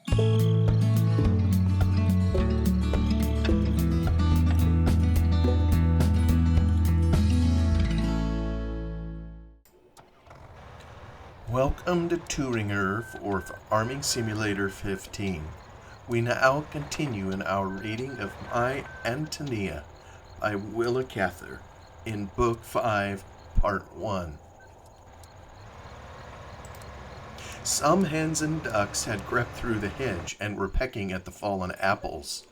Welcome to Thueringer for Farming Simulator 15. We now continue in our reading of My Antonia by Willa Cather in Book 5, Part 1. Some hens and ducks had crept through the hedge and were pecking at the fallen apples.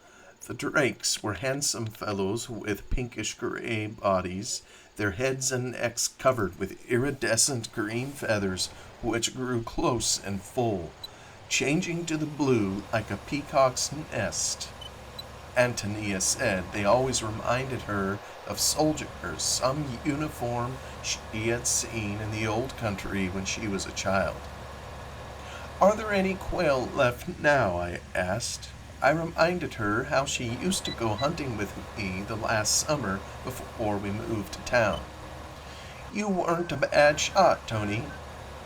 The drakes were handsome fellows with pinkish-gray bodies, their heads and necks covered with iridescent green feathers which grew close and full, changing to the blue like a peacock's nest. Antonia said they always reminded her of soldiers, some uniform she had seen in the old country when she was a child. "Are there any quail left now?" I asked. I reminded her how she used to go hunting with me the last summer before we moved to town. "You weren't a bad shot, Tony.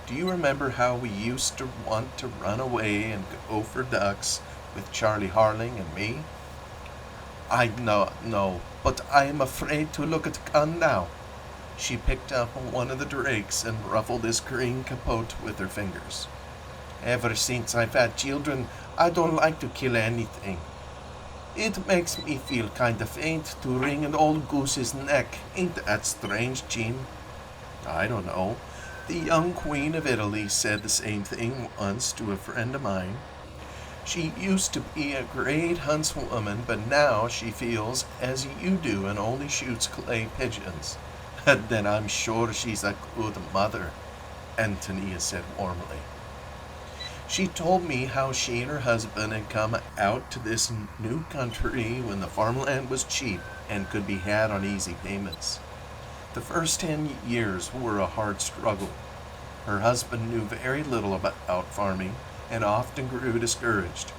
Do you remember how we used to want to run away and go for ducks with Charlie Harling and me?" "I know, but I am afraid to look at the gun now." She picked up one of the drakes and ruffled his green capote with her fingers. "Ever since I've had children, I don't like to kill anything. It makes me feel kind of faint to wring an old goose's neck. Ain't that strange, Jim?" "I don't know. The young Queen of Italy said the same thing once to a friend of mine. She used to be a great huntswoman, but now she feels as you do and only shoots clay pigeons." "Then I'm sure she's a good mother," Antonia said warmly. She told me how she and her husband had come out to this new country when the farmland was cheap and could be had on easy payments. The first 10 years were a hard struggle. Her husband knew very little about farming and often grew discouraged.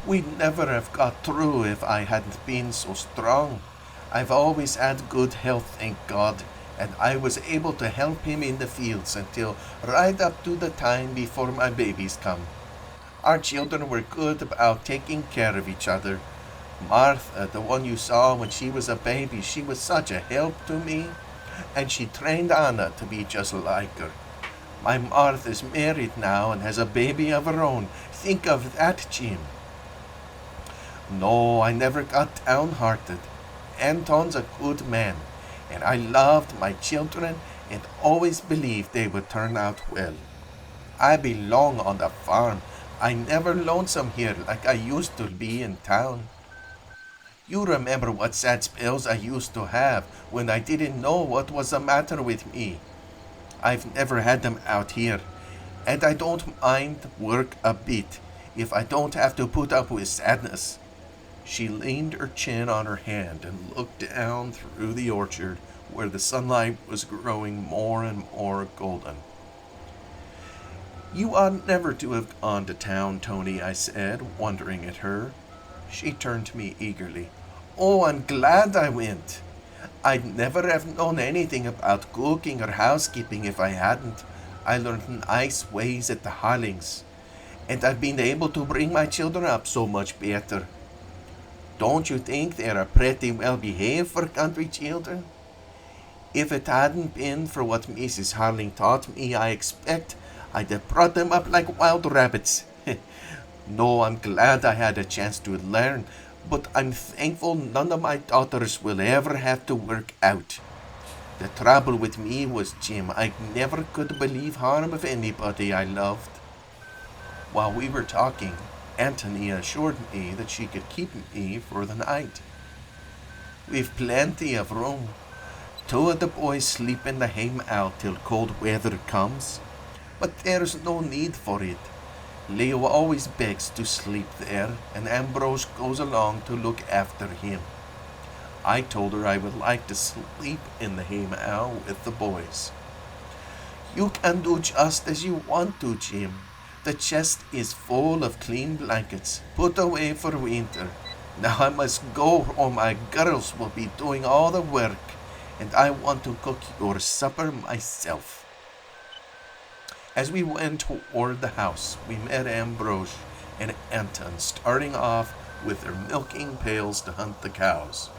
"We'd never have got through if I hadn't been so strong. I've always had good health, thank God, and I was able to help him in the fields until right up to the time before my babies come. Our children were good about taking care of each other. Martha, the one you saw when she was a baby, she was such a help to me, and she trained Anna to be just like her. My Martha's married now and has a baby of her own. Think of that, Jim." "No, I never got downhearted. Anton's a good man, and I loved my children and always believed they would turn out well. I belong on the farm. I'm never lonesome here like I used to be in town. You remember what sad spells I used to have when I didn't know what was the matter with me. I've never had them out here, and I don't mind work a bit if I don't have to put up with sadness." She leaned her chin on her hand and looked down through the orchard where the sunlight was growing more and more golden. "You ought never to have gone to town, Tony," I said, wondering at her. She turned to me eagerly. "Oh, I'm glad I went. I'd never have known anything about cooking or housekeeping if I hadn't. I learned nice ways at the Harlings, and I've been able to bring my children up so much better. Don't you think they're pretty well behaved for country children? If it hadn't been for what Mrs. Harling taught me, I expect I'd have brought them up like wild rabbits. No, I'm glad I had a chance to learn, but I'm thankful none of my daughters will ever have to work out. The trouble with me was, Jim, I never could believe harm of anybody I loved." While we were talking, Antonia assured me that she could keep me for the night. "We've plenty of room. 2 of the boys sleep in the haymow till cold weather comes, but there's no need for it. Leo always begs to sleep there, and Ambrose goes along to look after him. I told her I would like to sleep in the haymow with the boys." "You can do just as you want to, Jim. The chest is full of clean blankets, put away for winter. Now I must go or my girls will be doing all the work, and I want to cook your supper myself." As we went toward the house, we met Ambrosch and Anton starting off with their milking pails to hunt the cows.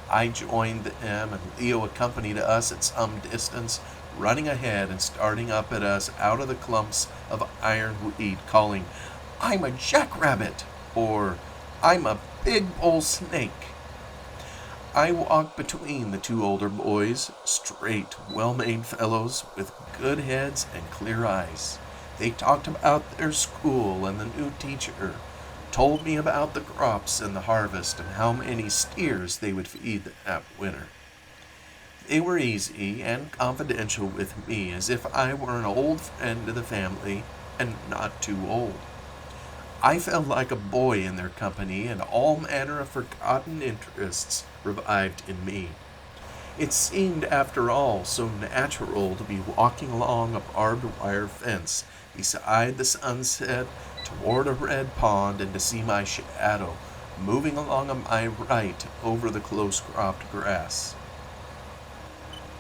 I joined them, and Leo accompanied us at some distance, running ahead and starting up at us out of the clumps of ironweed, calling, "I'm a jackrabbit," or "I'm a big bull snake." I walked between the two older boys, straight, well-made fellows with good heads and clear eyes. They talked about their school and the new teacher, told me about the crops and the harvest and how many steers they would feed that winter. They were easy and confidential with me, as if I were an old friend of the family and not too old. I felt like a boy in their company, and all manner of forgotten interests revived in me. It seemed, after all, so natural to be walking along a barbed wire fence beside the sunset toward a red pond, and to see my shadow moving along on my right over the close-cropped grass.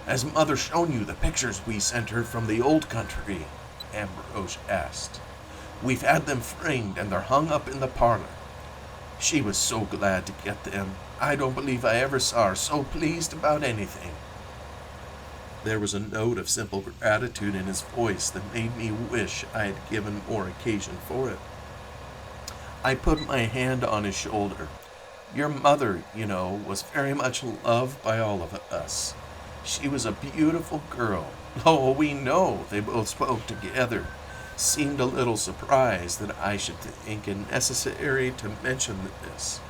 "Has Mother shown you the pictures we sent her from the old country?" Ambrosch asked. "We've had them framed, and they're hung up in the parlor. She was so glad to get them. I don't believe I ever saw her so pleased about anything." There was a note of simple gratitude in his voice that made me wish I had given more occasion for it. I put my hand on his shoulder. "Your mother, you know, was very much loved by all of us. She was a beautiful girl." "Oh, we know," they both spoke together, seemed a little surprised that I should think it necessary to mention this.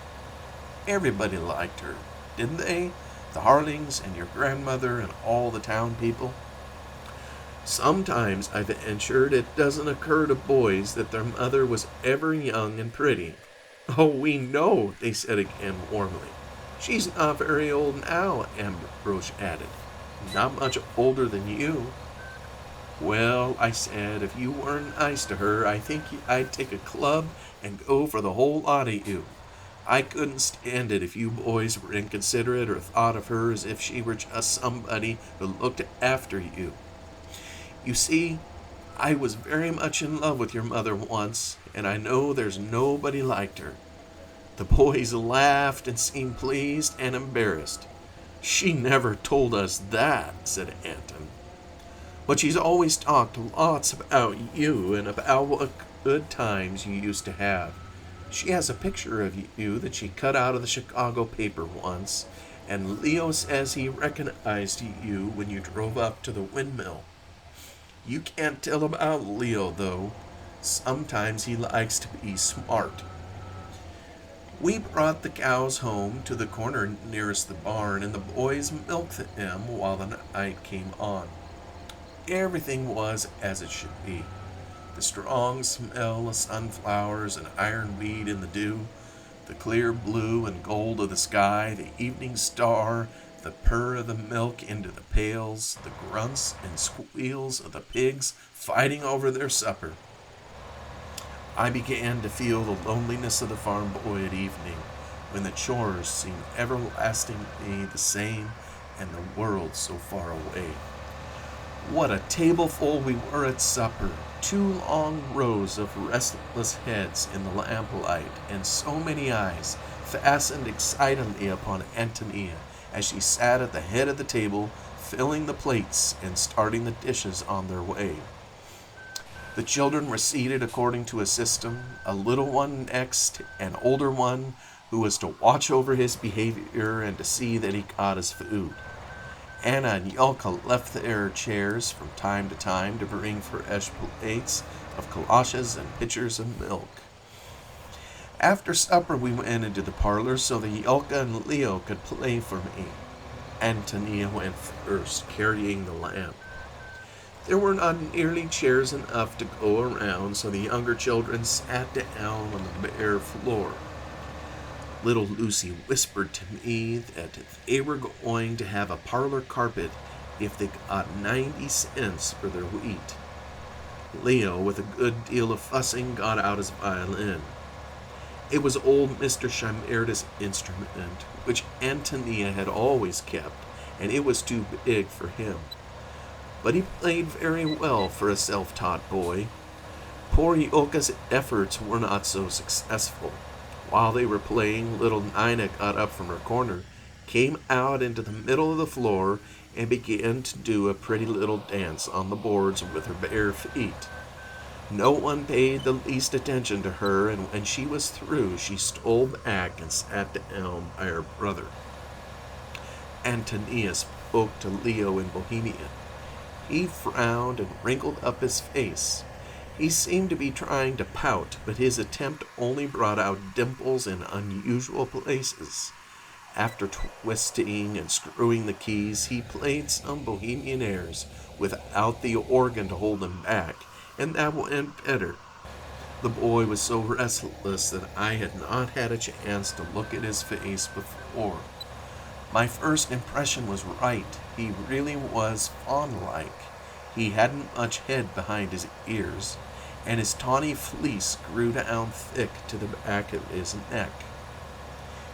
"Everybody liked her, didn't they? The Harlings and your grandmother and all the town people?" "Sometimes," I ventured, "it doesn't occur to boys that their mother was ever young and pretty." "Oh, we know," they said again warmly. "She's not very old now," Ambrosch added. "Not much older than you." "Well," I said, "if you weren't nice to her, I think I'd take a club and go for the whole lot of you. I couldn't stand it if you boys were inconsiderate or thought of her as if she were just somebody who looked after you. You see, I was very much in love with your mother once, and I know there's nobody like her." The boys laughed and seemed pleased and embarrassed. "She never told us that," said Anton. "But she's always talked lots about you and about what good times you used to have. She has a picture of you that she cut out of the Chicago paper once, and Leo says he recognized you when you drove up to the windmill. You can't tell about Leo, though. Sometimes he likes to be smart." We brought the cows home to the corner nearest the barn, and the boys milked them while the night came on. Everything was as it should be. The strong smell of sunflowers and ironweed in the dew, the clear blue and gold of the sky, the evening star, the purr of the milk into the pails, the grunts and squeals of the pigs fighting over their supper. I began to feel the loneliness of the farm boy at evening, when the chores seemed everlastingly the same and the world so far away. What a tableful we were at supper! 2 long rows of restless heads in the lamplight, and so many eyes fastened excitedly upon Antonia as she sat at the head of the table, filling the plates and starting the dishes on their way. The children were seated according to a system, a little one next, an older one who was to watch over his behavior and to see that he got his food. Anna and Yulka left their chairs from time to time to bring fresh plates of galoshes and pitchers of milk. After supper we went into the parlor so that Yulka and Leo could play for me. Antonia went first, carrying the lamp. There were not nearly chairs enough to go around, so the younger children sat down on the bare floor. Little Lucy whispered to me that they were going to have a parlor carpet if they got 90 cents for their wheat. Leo, with a good deal of fussing, got out his violin. It was old Mr. Shimerda's instrument, which Antonia had always kept, and it was too big for him. but he played very well for a self-taught boy. Poor Yoka's efforts were not so successful. While they were playing, little Nina got up from her corner, came out into the middle of the floor, and began to do a pretty little dance on the boards with her bare feet. No one paid the least attention to her, and when she was through, she stole back and sat down by her brother. Antonia spoke to Leo in Bohemian. He frowned and wrinkled up his face. He seemed to be trying to pout, but his attempt only brought out dimples in unusual places. After twisting and screwing the keys, he played some Bohemian airs without the organ to hold him back, and that went better. The boy was so restless that I had not had a chance to look at his face before. My first impression was right. He really was fawn-like. He hadn't much head behind his ears, and his tawny fleece grew down thick to the back of his neck.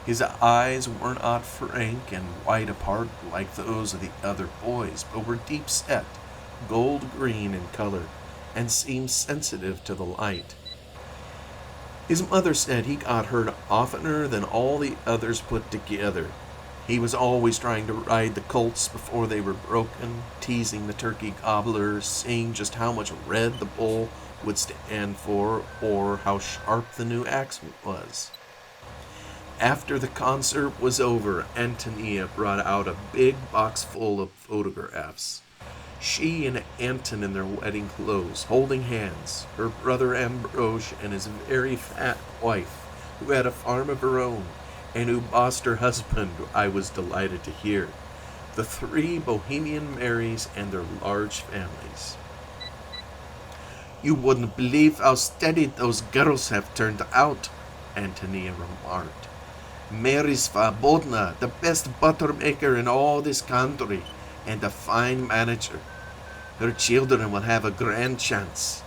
His eyes were not frank and wide apart like those of the other boys, but were deep-set, gold-green in color, and seemed sensitive to the light. His mother said he got hurt oftener than all the others put together. He was always trying to ride the colts before they were broken, teasing the turkey gobbler, saying just how much red the bull would stand for, or how sharp the new axe was. After the concert was over, Antonia brought out a big box full of photographs. She and Anton in their wedding clothes, holding hands, her brother Ambrosch and his very fat wife, who had a farm of her own, and who bossed her husband, I was delighted to hear. The 3 Bohemian Marys and their large families. "You wouldn't believe how steady those girls have turned out," Antonia remarked. "Mary Svobodna, the best butter maker in all this country, and a fine manager. Her children will have a grand chance."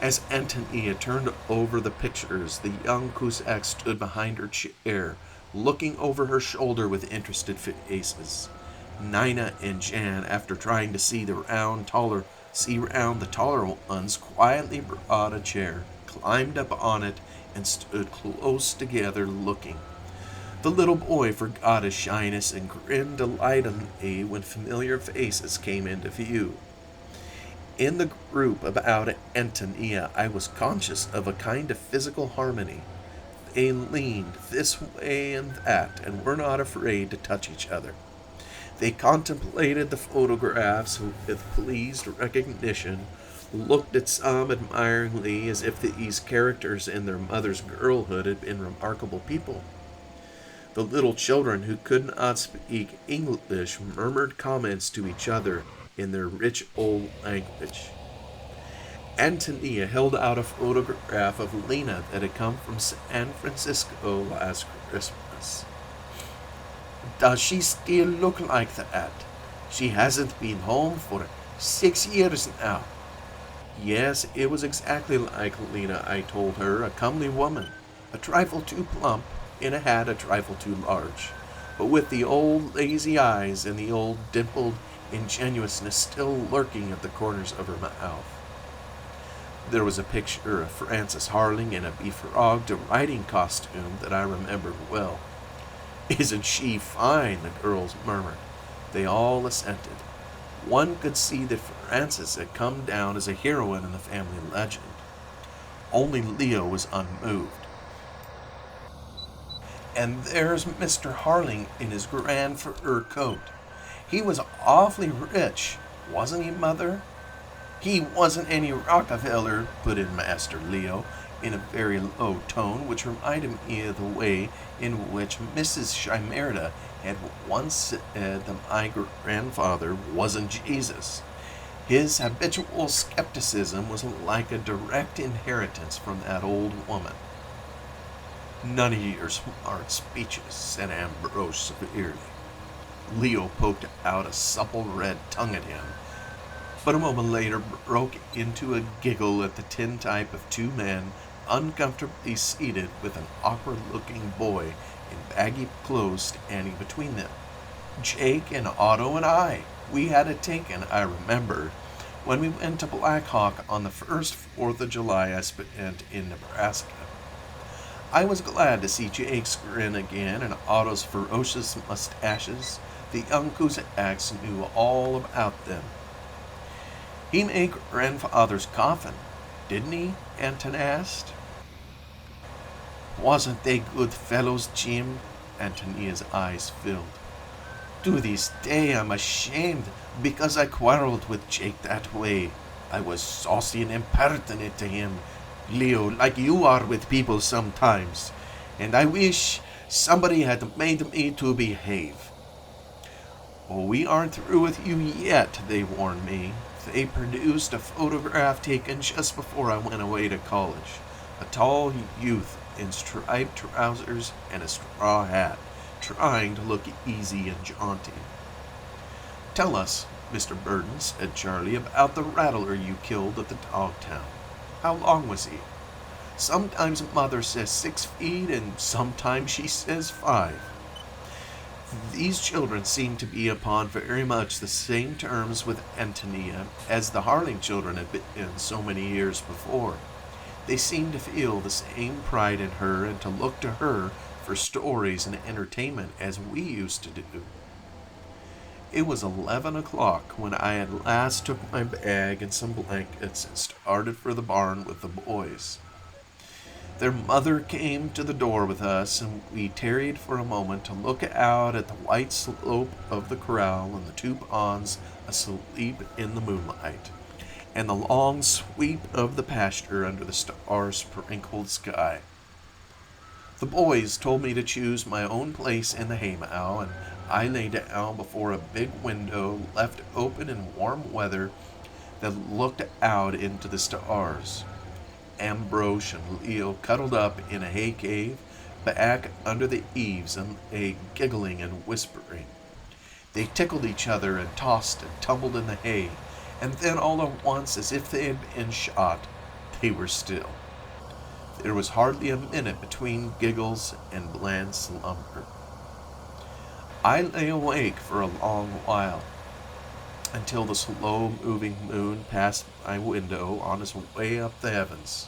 As Antonia turned over the pictures, the young Cusack stood behind her chair, looking over her shoulder with interested faces. Nina and Jan, after trying to see round the taller ones, quietly brought a chair, climbed up on it, and stood close together looking. The little boy forgot his shyness and grinned delightedly when familiar faces came into view. In the group about Antonia, I was conscious of a kind of physical harmony. They leaned this way and that, and were not afraid to touch each other. They contemplated the photographs with pleased recognition, looked at some admiringly as if these characters in their mother's girlhood had been remarkable people. The little children who could not speak English murmured comments to each other in their rich old language. Antonia held out a photograph of Lena that had come from San Francisco last Christmas. "Does she still look like that? She hasn't been home for 6 years now." Yes, it was exactly like Lena, I told her, a comely woman, a trifle too plump, in a hat a trifle too large, but with the old lazy eyes and the old dimpled ingenuousness still lurking at the corners of her mouth. There was a picture of Frances Harling in a befrogged riding costume that I remembered well. "Isn't she fine?" the girls murmured. They all assented. One could see that Frances had come down as a heroine in the family legend. Only Leo was unmoved. "And there's Mr. Harling in his grand fur coat. He was awfully rich, wasn't he, Mother?" "He wasn't any Rockefeller," put in Master Leo, in a very low tone, which reminded me of the way in which Mrs. Shimerda had once said that my grandfather wasn't Jesus. His habitual skepticism was like a direct inheritance from that old woman. "None of your smart speeches," said Ambrose severely. Leo poked out a supple red tongue at him, but a moment later broke into a giggle at the tintype of 2 men uncomfortably seated with an awkward-looking boy in baggy clothes standing between them. "Jake and Otto and I," We had it taken, I remembered, when we went to Black Hawk on the first 4th of July I spent in Nebraska. I was glad to see Jake's grin again and Otto's ferocious mustaches. The young Kuzaks knew all about them. He made grandfather's coffin, didn't he? Anton asked. Wasn't they good fellows, Jim? Antonia's eyes filled. To this day I'm ashamed because I quarreled with Jake that way. I was saucy and impertinent to him, Leo, like you are with people sometimes, and I wish somebody had made me to behave. Oh, we aren't through with you yet, they warned me. They produced a photograph taken just before I went away to college. A tall youth in striped trousers and a straw hat, trying to look easy and jaunty. Tell us, Mr. Burden, said Charlie, about the rattler you killed at the dog town. How long was he? Sometimes Mother says 6 feet, and sometimes she says 5. These children seem to be upon very much the same terms with Antonia as the Harling children had been so many years before. They seemed to feel the same pride in her and to look to her for stories and entertainment as we used to do. It was 11 o'clock when I at last took my bag and some blankets and started for the barn with the boys. Their mother came to the door with us, and we tarried for a moment to look out at the white slope of the corral and the 2 ponds asleep in the moonlight, and the long sweep of the pasture under the star-sprinkled sky. The boys told me to choose my own place in the haymow, and I lay down before a big window left open in warm weather that looked out into the stars. Ambrose and Leo cuddled up in a hay cave back under the eaves and lay giggling and whispering. They tickled each other and tossed and tumbled in the hay, and then all at once, as if they had been shot, they were still. There was hardly a minute between giggles and bland slumber. I lay awake for a long while, until the slow-moving moon passed my window on its way up the heavens.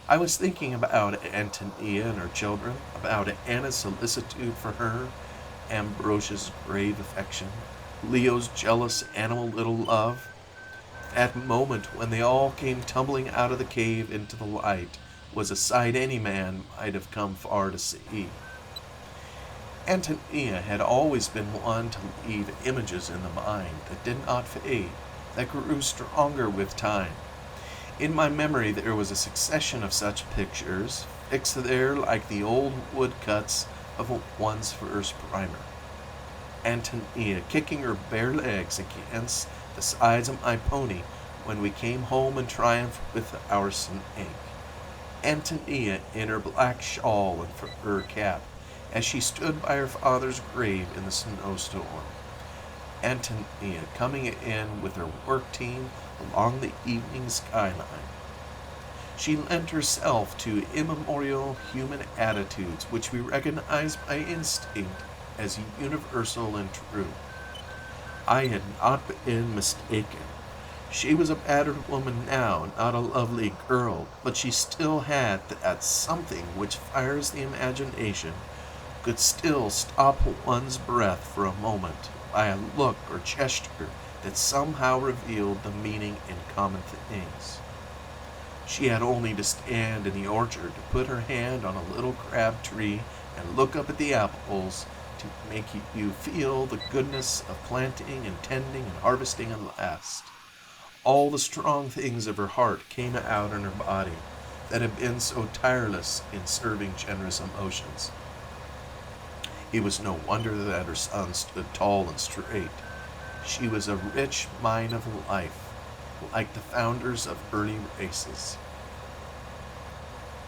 I was thinking about Antonia and her children, about Anna's solicitude for her, Ambrose's grave affection, Leo's jealous animal little love. That moment when they all came tumbling out of the cave into the light was a sight any man might have come far to see. Antonia had always been one to leave images in the mind that did not fade, that grew stronger with time. In my memory there was a succession of such pictures, fixed there like the old woodcuts of one's first primer. Antonia kicking her bare legs against the sides of my pony when we came home in triumph with our snake. Antonia in her black shawl and fur cap, as she stood by her father's grave in the snowstorm. Antonia coming in with her work team along the evening skyline. She lent herself to immemorial human attitudes which we recognize by instinct as universal and true. I had not been mistaken. She was a battered woman now, not a lovely girl, but she still had that something which fires the imagination, could still stop one's breath for a moment by a look or gesture that somehow revealed the meaning in common things. She had only to stand in the orchard to put her hand on a little crab tree and look up at the apples to make you feel the goodness of planting and tending and harvesting at last. All the strong things of her heart came out in her body that had been so tireless in serving generous emotions. It was no wonder that her son stood tall and straight. She was a rich mine of life, like the founders of early races.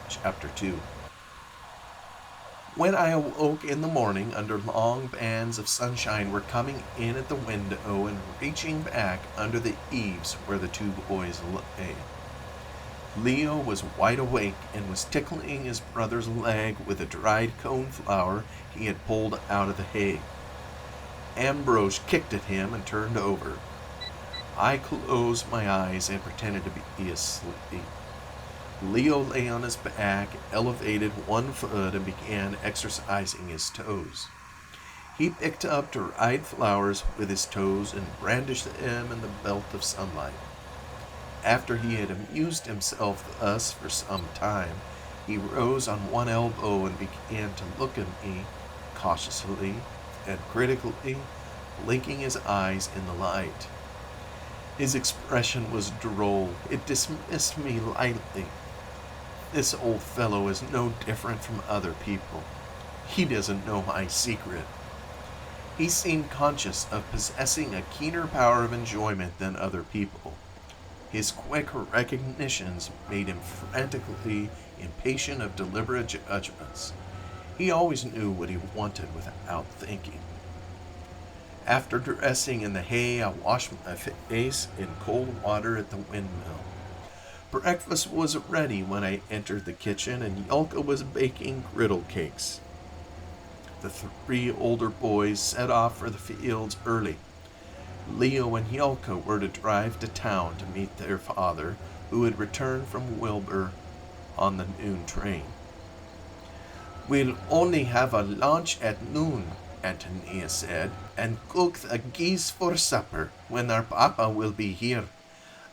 Chapter 2. When I awoke in the morning, under long bands of sunshine were coming in at the window and reaching back under the eaves where the 2 boys lay. Leo was wide awake and was tickling his brother's leg with a dried coneflower he had pulled out of the hay. Ambrose kicked at him and turned over. I closed my eyes and pretended to be asleep. Leo lay on his back, elevated one foot, and began exercising his toes. He picked up dried flowers with his toes and brandished them in the belt of sunlight. After he had amused himself thus for some time, he rose on one elbow and began to look at me cautiously and critically, blinking his eyes in the light. His expression was droll. It dismissed me lightly. This old fellow is no different from other people. He doesn't know my secret. He seemed conscious of possessing a keener power of enjoyment than other people. His quick recognitions made him frantically impatient of deliberate judgments. He always knew what he wanted without thinking. After dressing in the hay, I washed my face in cold water at the windmill. Breakfast was ready when I entered the kitchen, and Yulka was baking griddle cakes. The three older boys set off for the fields early. Leo and Yulka were to drive to town to meet their father, who had returned from Wilbur on the noon train. "We'll only have a lunch at noon," Antonia said, "and cook the geese for supper when our papa will be here.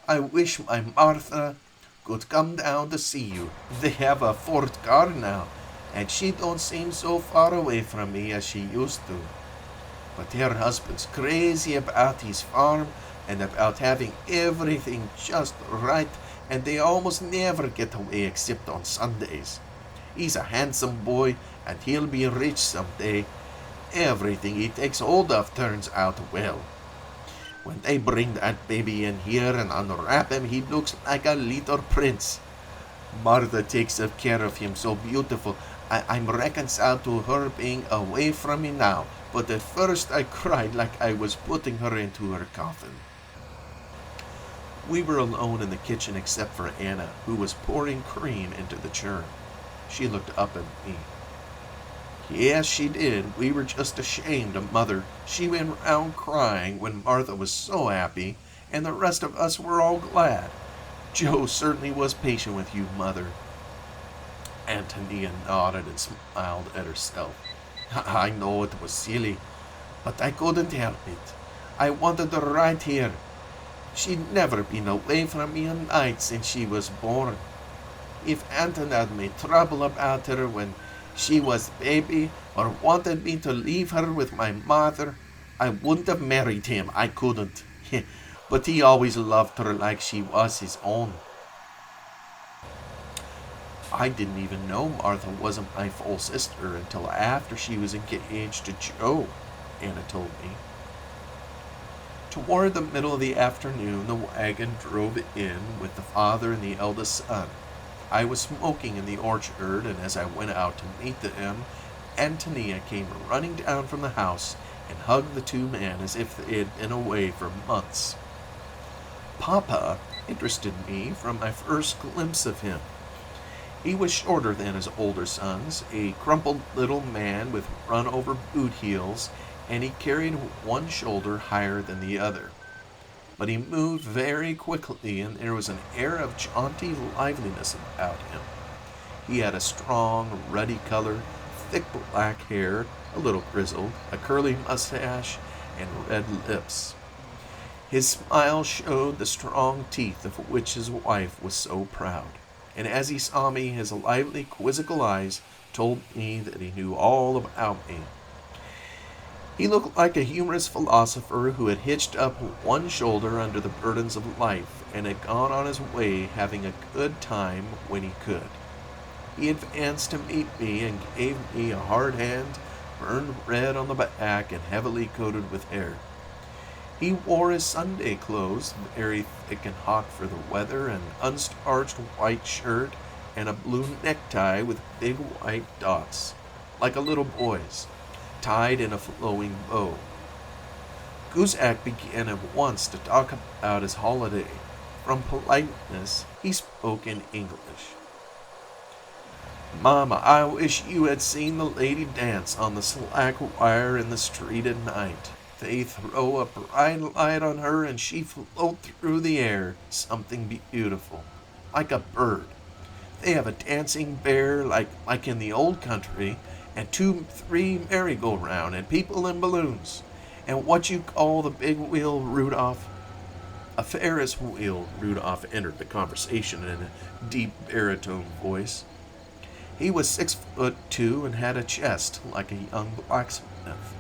I wish my Martha could come down to see you. They have a Ford car now, and she don't seem so far away from me as she used to. But her husband's crazy about his farm and about having everything just right, and they almost never get away except on Sundays. He's a handsome boy, and he'll be rich someday. Everything he takes hold of turns out well. When they bring that baby in here and unwrap him, he looks like a little prince. Martha takes care of him so beautiful. I'm reconciled to her being away from me now, but at first I cried like I was putting her into her coffin." We were alone in the kitchen except for Anna, who was pouring cream into the churn. She looked up at me. "Yes, she did. We were just ashamed of Mother. She went round crying when Martha was so happy, and the rest of us were all glad. Joe certainly was patient with you, Mother." Antonia nodded and smiled at herself. "I know it was silly, but I couldn't help it. I wanted her right here. She'd never been away from me a night since she was born. If Anton had made trouble about her when she was baby, or wanted me to leave her with my mother, I wouldn't have married him. I couldn't. But he always loved her like she was his own." "I didn't even know Martha wasn't my full sister until after she was engaged to Joe," Anna told me. Toward the middle of the afternoon, the wagon drove in with the father and the eldest son. I was smoking in the orchard, and as I went out to meet them, Antonia came running down from the house and hugged the two men as if they had been away for months. Papa interested me from my first glimpse of him. He was shorter than his older sons, a crumpled little man with run-over boot heels, and he carried one shoulder higher than the other. But he moved very quickly, and there was an air of jaunty liveliness about him. He had a strong, ruddy color, thick black hair, a little grizzled, a curly mustache, and red lips. His smile showed the strong teeth of which his wife was so proud, and as he saw me, his lively, quizzical eyes told me that he knew all about me. He looked like a humorous philosopher who had hitched up one shoulder under the burdens of life and had gone on his way having a good time when he could. He advanced to meet me and gave me a hard hand, burned red on the back and heavily coated with hair. He wore his Sunday clothes, very thick and hot for the weather, an unstarched white shirt and a blue necktie with big white dots, like a little boy's, tied in a flowing bow. Guzak began at once to talk about his holiday. From politeness, he spoke in English. "Mama, I wish you had seen the lady dance on the slack wire in the street at night. They throw a bright light on her and she float through the air, something beautiful, like a bird. They have a dancing bear like in the old country, and 3 merry-go-round, and people in balloons. And what you call the big wheel, Rudolph? A Ferris wheel, Rudolph entered the conversation in a deep baritone voice. He was 6'2" and had a chest like a young blacksmith.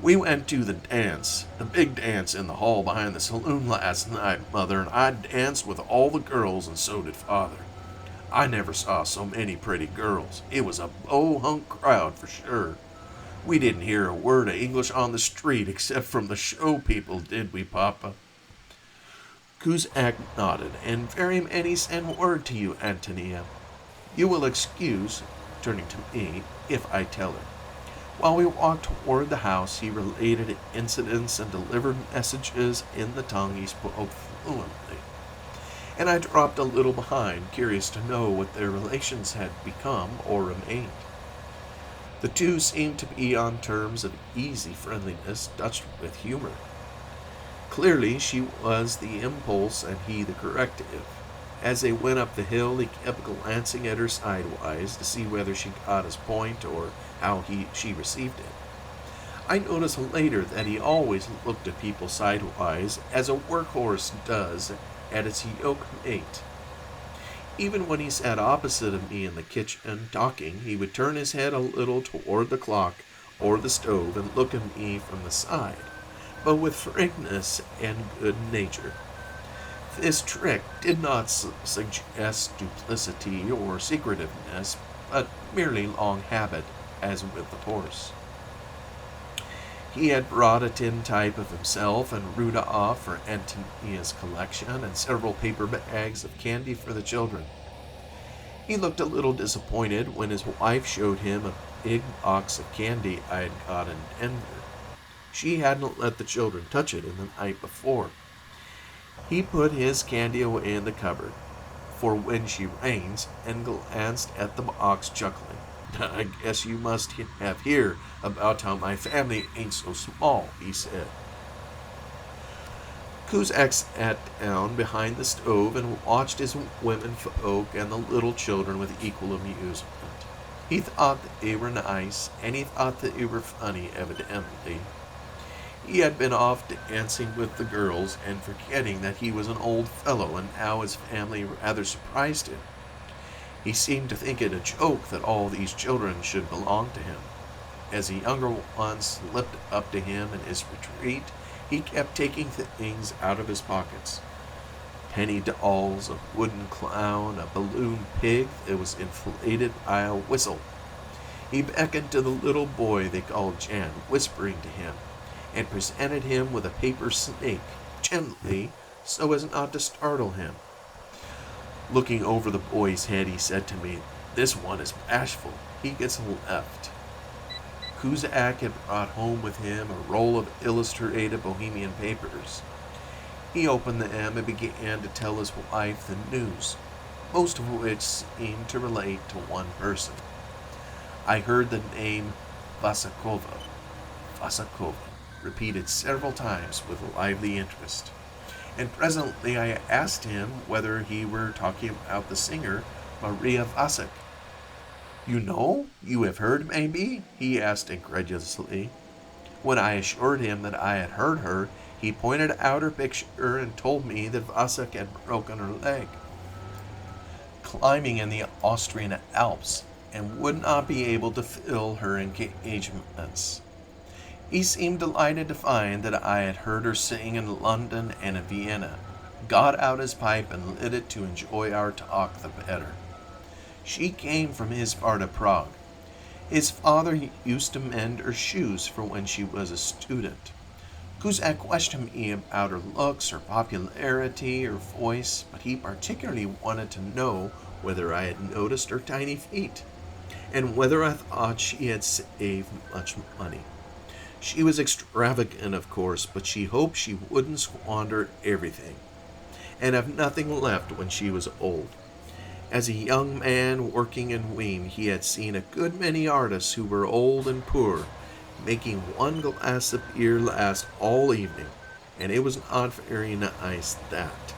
We went to the dance, the big dance in the hall behind the saloon last night, Mother, and I danced with all the girls, and so did Father. I never saw so many pretty girls. It was a bow-hunk crowd for sure. We didn't hear a word of English on the street except from the show people, did we, Papa? Cusack nodded, and very many send word to you, Antonia. You will excuse, turning to me, if I tell her. While we walked toward the house, he related incidents and delivered messages in the tongue he spoke fluently. And I dropped a little behind, curious to know what their relations had become or remained. The two seemed to be on terms of easy friendliness, touched with humor. Clearly, she was the impulse and he the corrective. As they went up the hill, he kept glancing at her sidewise to see whether she got his point or how she received it. I noticed later that he always looked at people sidewise, as a workhorse does at its yoke mate. Even when he sat opposite of me in the kitchen talking, he would turn his head a little toward the clock or the stove and look at me from the side, but with frankness and good nature. This trick did not suggest duplicity or secretiveness, but merely long habit, as with the horse. He had brought a tintype of himself and Rudolph for Antonia's collection and several paper bags of candy for the children. He looked a little disappointed when his wife showed him a big box of candy I had got in Denver. She hadn't let the children touch it in the night before. He put his candy away in the cupboard for when she rains and glanced at the box, chuckling. I guess you must have heard about how my family ain't so small, he said. Cusack sat down behind the stove and watched his women folk and the little children with equal amusement. He thought that they were nice, and he thought that they were funny, evidently. He had been off dancing with the girls and forgetting that he was an old fellow, and now his family rather surprised him. He seemed to think it a joke that all these children should belong to him. As the younger ones slipped up to him in his retreat, he kept taking things out of his pockets. Penny dolls, a wooden clown, a balloon pig that was inflated by a whistle. He beckoned to the little boy they called Jan, whispering to him, and presented him with a paper snake, gently, so as not to startle him. Looking over the boy's head, he said to me, "This one is bashful. He gets left." Cusack had brought home with him a roll of illustrated Bohemian papers. He opened them and began to tell his wife the news, most of which seemed to relate to one person. I heard the name Vasakova, repeated several times with lively interest. And presently I asked him whether he were talking about the singer Maria Vasek. "You know? You have heard, maybe?" he asked incredulously. When I assured him that I had heard her, he pointed out her picture and told me that Vasek had broken her leg, climbing in the Austrian Alps, and would not be able to fill her engagements. He seemed delighted to find that I had heard her sing in London and in Vienna, got out his pipe and lit it to enjoy our talk the better. She came from his part of Prague. His father used to mend her shoes for when she was a student. Cusack questioned me about her looks, her popularity, her voice, but he particularly wanted to know whether I had noticed her tiny feet, and whether I thought she had saved much money. She was extravagant, of course, but she hoped she wouldn't squander everything, and have nothing left when she was old. As a young man working in Wien, he had seen a good many artists who were old and poor, making one glass of beer last all evening, and it was not very nice that.